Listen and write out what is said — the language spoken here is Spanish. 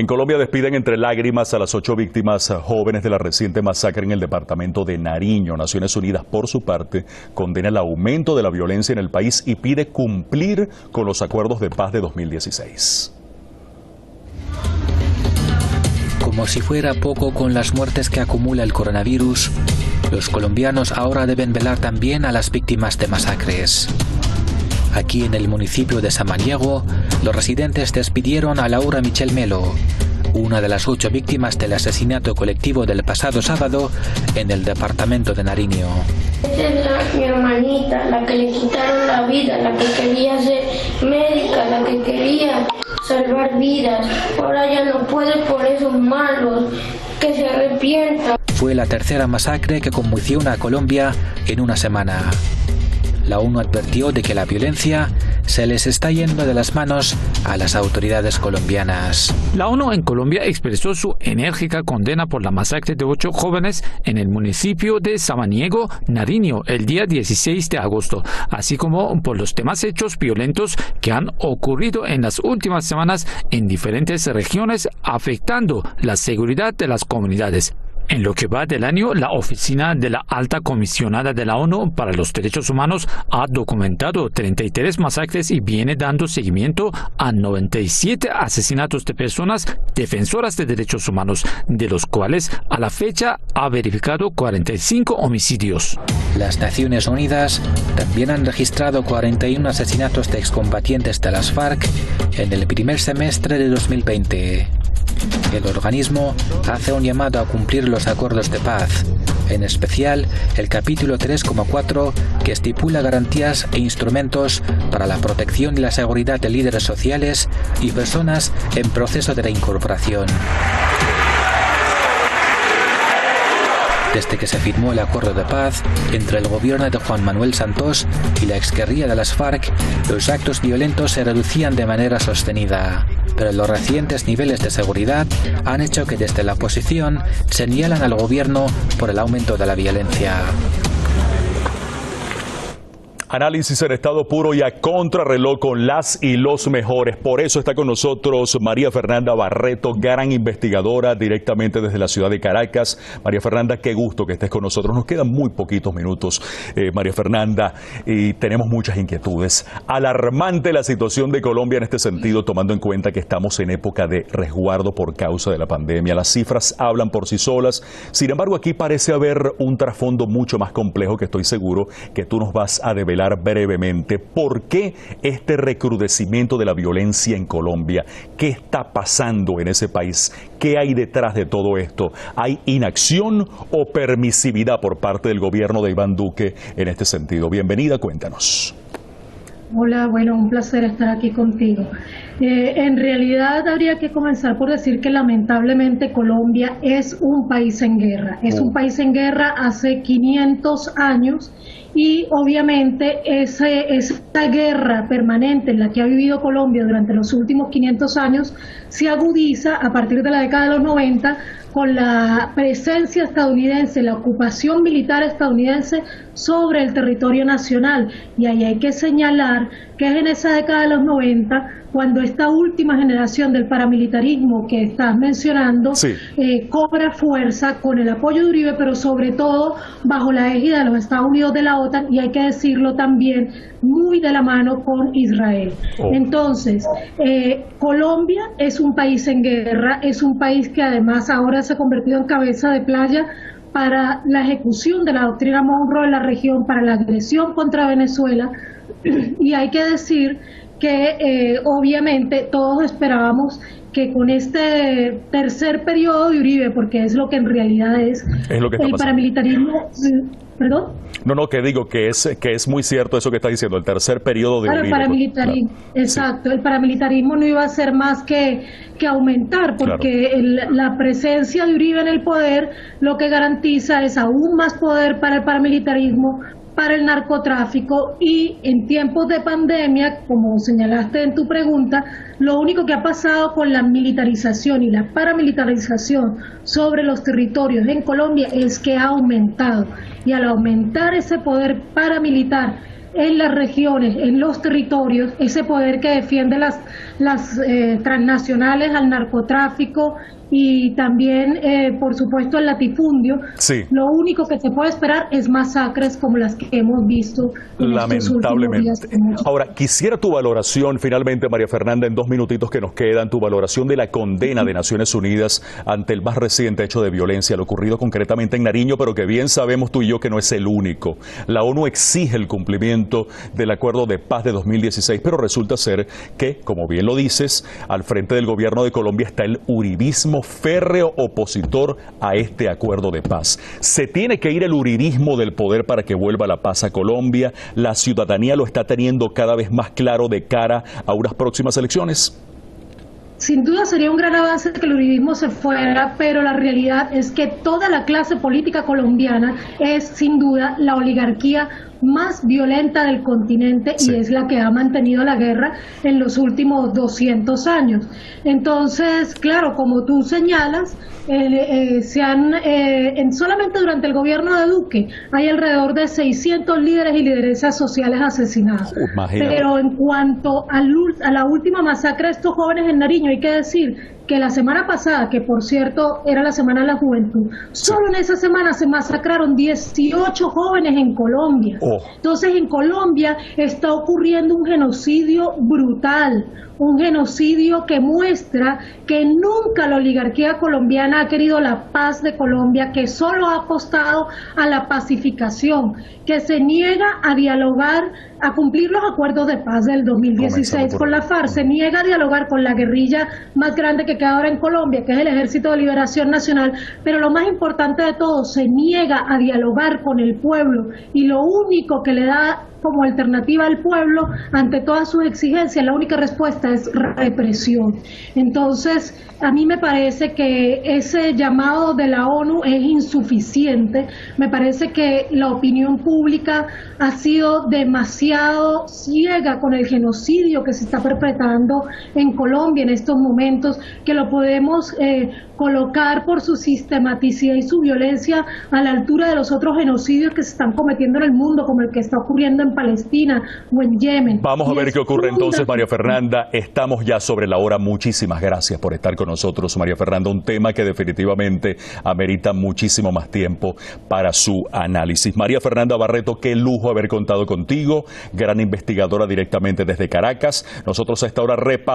Colombia despiden entre lágrimas a las 8 víctimas jóvenes de la reciente masacre en el departamento de Nariño. Naciones Unidas, por su parte, condena el aumento de la violencia en el país y pide cumplir con los acuerdos de paz de 2016. Como si fuera poco con las muertes que acumula el coronavirus, los colombianos ahora deben velar también a las víctimas de masacres. Aquí en el municipio de Samaniego, los residentes despidieron a Laura Michelle Melo, una de las 8 víctimas del asesinato colectivo del pasado sábado en el departamento de Nariño. Esta es mi hermanita, la que le quitaron la vida, la que quería ser médica, la que quería salvar vidas. Ahora ya no puede por esos malos, que se arrepienta. Fue la tercera masacre que conmocionó a Colombia en una semana. La ONU advirtió de que la violencia se les está yendo de las manos a las autoridades colombianas. La ONU en Colombia expresó su enérgica condena por la masacre de 8 jóvenes en el municipio de Samaniego, Nariño, el día 16 de agosto, así como por los demás hechos violentos que han ocurrido en las últimas semanas en diferentes regiones, afectando la seguridad de las comunidades. En lo que va del año, la Oficina de la Alta Comisionada de la ONU para los Derechos Humanos ha documentado 33 masacres y viene dando seguimiento a 97 asesinatos de personas defensoras de derechos humanos, de los cuales a la fecha ha verificado 45 homicidios. Las Naciones Unidas también han registrado 41 asesinatos de excombatientes de las FARC en el primer semestre de 2020. El organismo hace un llamado a cumplir los acuerdos de paz, en especial el capítulo 3,4 que estipula garantías e instrumentos para la protección y la seguridad de líderes sociales y personas en proceso de reincorporación. Desde que se firmó el acuerdo de paz entre el gobierno de Juan Manuel Santos y la exguerrilla de las FARC, los actos violentos se reducían de manera sostenida. Pero los recientes niveles de seguridad han hecho que desde la oposición señalan al gobierno por el aumento de la violencia. Análisis en estado puro y a contrarreloj con las y los mejores. Por eso está con nosotros María Fernanda Barreto, gran investigadora directamente desde la ciudad de Caracas. María Fernanda, qué gusto que estés con nosotros. Nos quedan muy poquitos minutos, María Fernanda, y tenemos muchas inquietudes. Alarmante la situación de Colombia en este sentido, tomando en cuenta que estamos en época de resguardo por causa de la pandemia. Las cifras hablan por sí solas. Sin embargo, aquí parece haber un trasfondo mucho más complejo que estoy seguro que tú nos vas a develar brevemente. ¿Por qué este recrudecimiento de la violencia en Colombia? ¿Qué está pasando en ese país? ¿Qué hay detrás de todo esto? ¿Hay inacción o permisividad por parte del gobierno de Iván Duque en este sentido? Bienvenida, cuéntanos. Hola, bueno, un placer estar aquí contigo. En realidad habría que comenzar por decir que lamentablemente Colombia es un país en guerra. Es un país en guerra hace 500 años y obviamente esa guerra permanente en la que ha vivido Colombia durante los últimos 500 años se agudiza a partir de la década de los 90 con la presencia estadounidense, la ocupación militar estadounidense sobre el territorio nacional. Y ahí hay que señalar que es en esa década de los 90 cuando esta última generación del paramilitarismo que estás mencionando cobra fuerza con el apoyo de Uribe, pero sobre todo bajo la égida de los Estados Unidos de la OTAN, y hay que decirlo también muy de la mano con Israel. Entonces, Colombia es un país en guerra, es un país que además ahora se ha convertido en cabeza de playa para la ejecución de la doctrina Monroe en la región, para la agresión contra Venezuela, y hay que decir que obviamente todos esperábamos que con este tercer periodo de Uribe, porque es lo que en realidad es lo que el paramilitarismo... ¿Perdón? No, que digo que es muy cierto eso que está diciendo, el tercer periodo de Uribe. El paramilitarismo, exacto, el paramilitarismo no iba a ser más que aumentar, porque la presencia de Uribe en el poder lo que garantiza es aún más poder para el paramilitarismo, para el narcotráfico, y en tiempos de pandemia, como señalaste en tu pregunta, lo único que ha pasado con la militarización y la paramilitarización sobre los territorios en Colombia es que ha aumentado, y al aumentar ese poder paramilitar en las regiones, en los territorios, ese poder que defiende las transnacionales al narcotráfico y también, por supuesto, el latifundio, sí, lo único que se puede esperar es masacres como las que hemos visto en lamentablemente. estos últimos días. Ahora, quisiera tu valoración, finalmente, María Fernanda, en 2 minutitos que nos quedan, tu valoración de la condena de Naciones Unidas ante el más reciente hecho de violencia, lo ocurrido concretamente en Nariño, pero que bien sabemos tú y yo que no es el único. La ONU exige el cumplimiento del Acuerdo de Paz de 2016, pero resulta ser que, como bien lo dices, al frente del gobierno de Colombia está el uribismo férreo opositor a este acuerdo de paz. ¿Se tiene que ir el uribismo del poder para que vuelva la paz a Colombia? ¿La ciudadanía lo está teniendo cada vez más claro de cara a unas próximas elecciones? Sin duda sería un gran avance que el uribismo se fuera, pero la realidad es que toda la clase política colombiana es sin duda la oligarquía más violenta del continente, sí, y es la que ha mantenido la guerra en los últimos 200 años. Entonces, claro, como tú señalas, solamente durante el gobierno de Duque hay alrededor de 600 líderes y lideresas sociales asesinados. Pero en cuanto a la última masacre de estos jóvenes en Nariño, hay que decir que la semana pasada, que por cierto era la Semana de la Juventud, solo en esa semana se masacraron 18 jóvenes en Colombia. Entonces en Colombia está ocurriendo un genocidio brutal, un genocidio que muestra que nunca la oligarquía colombiana ha querido la paz de Colombia, que solo ha apostado a la pacificación, que se niega a dialogar, a cumplir los acuerdos de paz del 2016 con la FARC, se niega a dialogar con la guerrilla más grande que queda ahora en Colombia, que es el Ejército de Liberación Nacional, pero lo más importante de todo, se niega a dialogar con el pueblo, y lo único que le da como alternativa al pueblo ante todas sus exigencias, la única respuesta es represión. Entonces, a mí me parece que ese llamado de la ONU es insuficiente. Me parece que la opinión pública ha sido demasiado ciega con el genocidio que se está perpetrando en Colombia en estos momentos, que lo podemos colocar por su sistematicidad y su violencia a la altura de los otros genocidios que se están cometiendo en el mundo, como el que está ocurriendo en Palestina o en Yemen. Vamos a ver qué ocurre entonces, María Fernanda. Estamos ya sobre la hora. Muchísimas gracias por estar con nosotros, María Fernanda. Un tema que definitivamente amerita muchísimo más tiempo para su análisis. María Fernanda Barreto, qué lujo haber contado contigo, gran investigadora directamente desde Caracas. Nosotros a esta hora repasamos